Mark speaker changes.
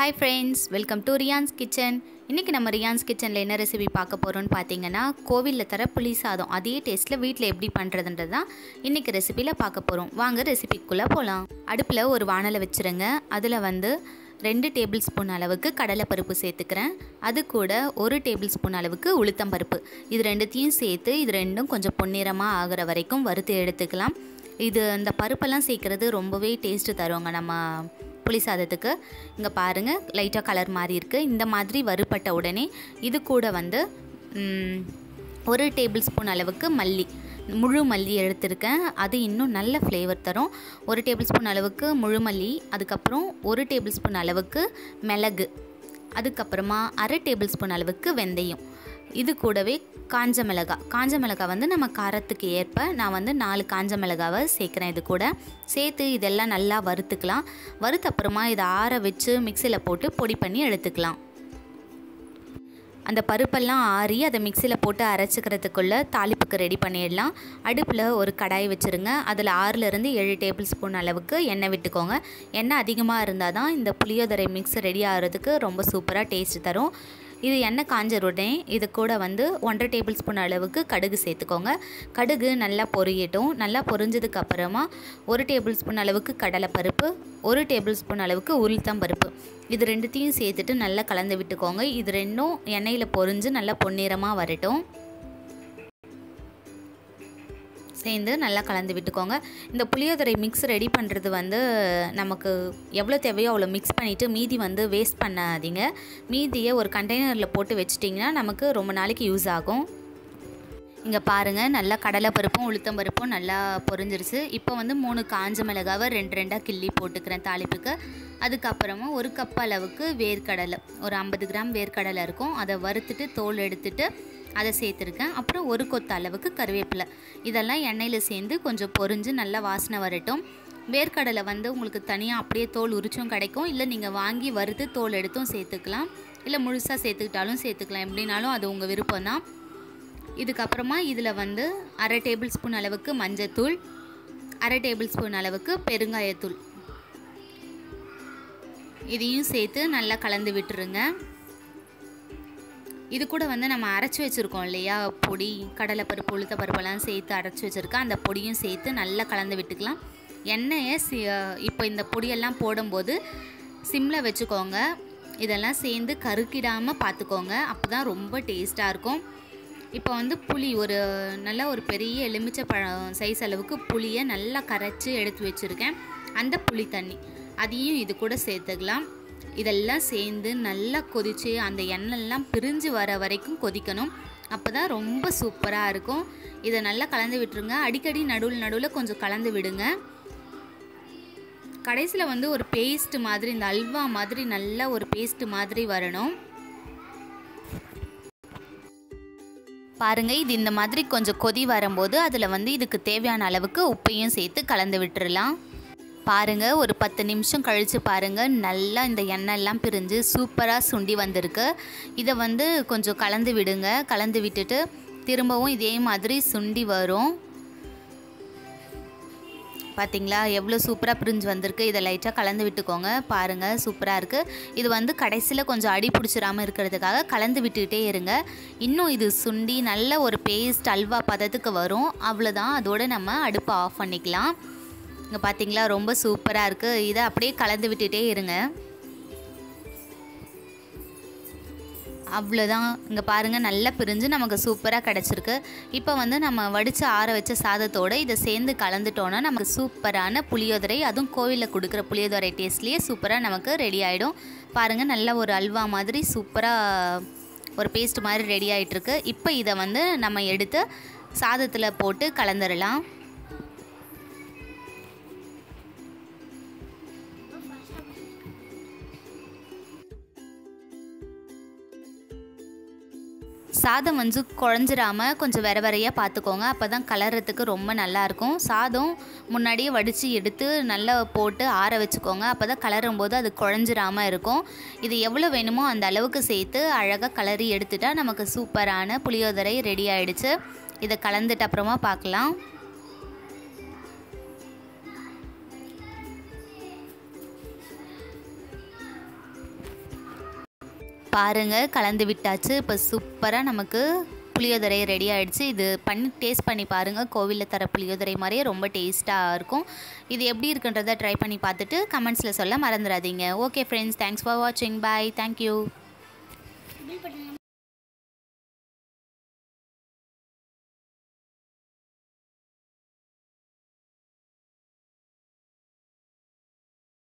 Speaker 1: Hi friends, welcome to Riyan's Kitchen. இன்னைக்கு நம்ம ரியான்ஸ் கிச்சனில் என்ன ரெசிபி பார்க்க போகிறோம்னு பார்த்தீங்கன்னா கோவிலில் தர புளி சாதம் அதே டேஸ்ட்டில் வீட்டில் எப்படி பண்ணுறதுன்றது தான் இன்றைக்கி ரெசிபியில் பார்க்க போகிறோம். வாங்க ரெசிபிக்குள்ளே போகலாம். அடுப்பில் ஒரு வானலை வச்சுருங்க. அதில் 2 டேபிள் ஸ்பூன் அளவுக்கு கடலைப்பருப்பு சேர்த்துக்கிறேன். அது கூட 1 டேபிள் ஸ்பூன் அளவுக்கு உளுத்தம்பருப்பு. இது ரெண்டுத்தையும் சேர்த்து இது ரெண்டும் கொஞ்சம் பொன்னிறமாக ஆகிற வரைக்கும் வறுத்து எடுத்துக்கலாம். இது இந்த பருப்பெல்லாம் சேர்க்குறது ரொம்பவே டேஸ்ட்டு தருவாங்க நம்ம புளி சாதத்துக்கு. இங்கே பாருங்கள், லைட்டாக கலர் மாதிரி இருக்குது. இந்த மாதிரி வறுப்பட்ட உடனே இது கூட 1 டேபிள் ஸ்பூன் அளவுக்கு முழு மல்லி எடுத்திருக்கேன். அது இன்னும் நல்ல ஃப்ளேவர் தரும். 1 டேபிள் ஸ்பூன் அளவுக்கு முழு மல்லி, அதுக்கப்புறம் 1 டேபிள் ஸ்பூன் அளவுக்கு மிளகு, அதுக்கப்புறமா 1/2 டேபிள் ஸ்பூன் அளவுக்கு வெந்தயம், இது கூடவே காஞ்ச மிளகாய் நம்ம காரத்துக்கு ஏற்ப நான் 4 காஞ்ச மிளகாவை சேர்க்குறேன். இது கூட சேர்த்து இதெல்லாம் நல்லா வறுத்துக்கலாம். வறுத்தப்புறமா இதை ஆற வச்சு மிக்சியில் போட்டு பொடி பண்ணி எடுத்துக்கலாம். அந்த பருப்பெல்லாம் ஆறி அதை மிக்சியில் போட்டு அரைச்சிக்கிறதுக்குள்ளே தாளிப்புக்கு ரெடி பண்ணிடலாம். அடுப்பில் ஒரு கடாய் வச்சுருங்க. அதில் 6லேருந்து 7 டேபிள் ஸ்பூன் அளவுக்கு எண்ணெய் விட்டுக்கோங்க. எண்ணெய் அதிகமாக இருந்தால் தான் இந்த புளியோதரை மிக்ஸ் ரெடி ஆகிறதுக்கு ரொம்ப சூப்பராக டேஸ்ட் தரும். இது எண்ணெய் காஞ்ச உடனே இது கூட 1/2 டேபிள் ஸ்பூன் அளவுக்கு கடுகு சேர்த்துக்கோங்க. கடுகு நல்லா பொரியட்டும். நல்லா பொரிஞ்சதுக்கு அப்புறமா 1 டேபிள் ஸ்பூன் அளவுக்கு கடலைப்பருப்பு, 1 டேபிள் ஸ்பூன் அளவுக்கு உளுத்தம்பருப்பு, இது ரெண்டுத்தையும் சேர்த்துட்டு நல்லா கலந்து விட்டுக்கோங்க. இது ரெண்டும் எண்ணெயில் பொரிஞ்சு நல்லா பொன்னிறமாக வரட்டும். சேர்ந்து நல்லா கலந்து விட்டுக்கோங்க. இந்த புளியோதரை மிக்ஸ் ரெடி பண்ணுறது நமக்கு எவ்வளோ தேவையோ அவ்வளோ மிக்ஸ் பண்ணிவிட்டு மீதி வேஸ்ட் பண்ணாதீங்க. மீதியை ஒரு கண்டெய்னரில் போட்டு வச்சிட்டிங்கன்னா நமக்கு ரொம்ப நாளைக்கு யூஸ் ஆகும். இங்கே பாருங்கள், நல்லா கடலைப்பருப்பும் உளுத்தம்பருப்பும் நல்லா பொரிஞ்சிருச்சு. இப்போ 3 காஞ்ச மிளகாவை 2 கிள்ளி போட்டுக்கிறேன் தாளிப்புக்கு. அதுக்கப்புறமா 1 கப் அளவுக்கு வேர்க்கடலை, ஒரு 50 கிராம் வேர்க்கடலை இருக்கும், அதை வறுத்துட்டு தோல் எடுத்துட்டு அதை சேர்த்துருக்கேன். அப்புறம் 1 கொத்து அளவுக்கு கருவேப்பிலை, இதெல்லாம் எண்ணெயில் சேர்ந்து கொஞ்சம் பொரிஞ்சு நல்லா வாசனை வரட்டும். வேர்க்கடலை உங்களுக்கு தனியாக அப்படியே தோல் உரிச்சும் கிடைக்கும், இல்லை நீங்கள் வாங்கி வறுத்து தோல் எடுத்தும் சேர்த்துக்கலாம், இல்லை முழுசாக சேர்த்துக்கிட்டாலும் சேர்த்துக்கலாம். எப்படினாலும் அது உங்கள் விருப்பம் தான். இதுக்கப்புறமா இதில் 1/2 டேபிள் ஸ்பூன் அளவுக்கு மஞ்சத்தூள், 1/2 டேபிள் ஸ்பூன் அளவுக்கு பெருங்காயத்தூள், இதையும் சேர்த்து நல்லா கலந்து விட்டுருங்க. இது கூட நம்ம அரைச்சி வச்சுருக்கோம் இல்லையா பொடி, கடலைப்பருப்பு உளுத்தப்பருப்பெல்லாம் சேர்த்து அரைச்சி வச்சுருக்கேன். அந்த பொடியும் சேர்த்து நல்லா கலந்து விட்டுக்கலாம். எண்ணெயை இப்போ இந்த பொடியெல்லாம் போடும்போது சிம்மில் வச்சுக்கோங்க. இதெல்லாம் சேர்ந்து கருக்கிடாமல் பார்த்துக்கோங்க, அப்போ தான் ரொம்ப டேஸ்ட்டாக இருக்கும். இப்போ புளி நல்ல ஒரு பெரிய எலுமிச்சை பழம் சைஸ் அளவுக்கு புளியை நல்லா கரைச்சி எடுத்து வச்சுருக்கேன். அந்த புளி தண்ணி அதையும் இது கூட சேர்த்துக்கலாம். இதெல்லாம் சேர்ந்து நல்லா கொதித்து அந்த எண்ணெய்லாம் பிரிஞ்சு வர வரைக்கும் கொதிக்கணும். அப்போ தான் ரொம்ப சூப்பராக இருக்கும். இதை நல்லா கலந்து விட்டுருங்க. அடிக்கடி நடுவில் கொஞ்சம் கலந்து விடுங்க. கடைசியில் ஒரு பேஸ்ட் மாதிரி, இந்த அல்வா மாதிரி நல்ல ஒரு பேஸ்ட் மாதிரி வரணும். பாருங்கள், இது இந்த மாதிரி கொஞ்சம் கொதி வரும்போது அதில் இதுக்கு தேவையான அளவுக்கு உப்பையும் சேர்த்து கலந்து விட்டுறலாம். பாருங்கள், ஒரு 10 நிமிஷம் கழித்து பாருங்கள், நல்லா இந்த எண்ணெய்லாம் பிரிஞ்சு சூப்பராக சுண்டி வந்திருக்கு. இதை கொஞ்சம் கலந்து விடுங்க. கலந்து விட்டுட்டு திரும்பவும் இதே மாதிரி சுண்டி வரும். பார்த்திங்களா எவ்வளோ சூப்பராக பிரிஞ்சு வந்திருக்கு. இதை லைட்டாக கலந்து விட்டுக்கோங்க. பாருங்கள், சூப்பராக இருக்குது. இது கடைசியில் கொஞ்சம் அடி பிடிச்சிடாமல் இருக்கிறதுக்காக கலந்து விட்டுக்கிட்டே இருங்க. இன்னும் இது சுண்டி நல்ல ஒரு பேஸ்ட் அல்வா பதத்துக்கு வரும். அவ்வளோதான், அதோடு நம்ம அடுப்பை ஆஃப் பண்ணிக்கலாம். இங்கே பார்த்தீங்களா ரொம்ப சூப்பராக இருக்குது. இதை அப்படியே கலந்து விட்டுட்டே இருங்க. அவ்வளோதான், இங்கே பாருங்கள் நல்லா பிரிஞ்சு நமக்கு சூப்பராக கிடச்சிருக்கு. இப்போ நம்ம வடித்து ஆற வச்ச சாதத்தோடு இதை சேர்ந்து கலந்துட்டோன்னா நமக்கு சூப்பரான புளியோதரை, அதுவும் கோவிலில் கொடுக்குற புளியோதரை டேஸ்ட்லேயே சூப்பராக நமக்கு ரெடி ஆகிடும். பாருங்கள், நல்ல ஒரு அல்வா மாதிரி சூப்பராக ஒரு பேஸ்ட் மாதிரி ரெடி ஆகிட்டுருக்கு. இப்போ இதை நம்ம எடுத்து சாதத்தில் போட்டு கலந்துடலாம். சாதம் குழஞ்சிராமல் கொஞ்சம் வரையாக பார்த்துக்கோங்க. அப்போ தான் கலர்றதுக்கு ரொம்ப நல்லாயிருக்கும். சாதம் முன்னாடியே வடித்து எடுத்து நல்லா போட்டு ஆற வச்சுக்கோங்க. அப்போ தான் கலரும்போது அது குழஞ்சிராமல் இருக்கும். இது எவ்வளோ வேணுமோ அந்த அளவுக்கு சேர்த்து அழகாக கலரி எடுத்துட்டால் நமக்கு சூப்பரான புளியோதரை ரெடி ஆகிடுச்சு. இதை கலந்துட்டு அப்புறமா பார்க்கலாம். பாருங்கள் கலந்து விட்டாச்சு. இப்போ சூப்பராக நமக்கு புளியோதரை ரெடி ஆகிடுச்சு. இது டேஸ்ட் பண்ணி பாருங்கள். கோவிலில் தர புளியோதரை மாதிரியே ரொம்ப டேஸ்ட்டாக இருக்கும். இது எப்படி இருக்குன்றதை ட்ரை பண்ணி பார்த்துட்டு கமெண்ட்ஸில் சொல்ல மறந்துடாதீங்க. ஓகே ஃப்ரெண்ட்ஸ், தேங்க்ஸ் ஃபார் வாட்சிங். பாய். தேங்க்யூ.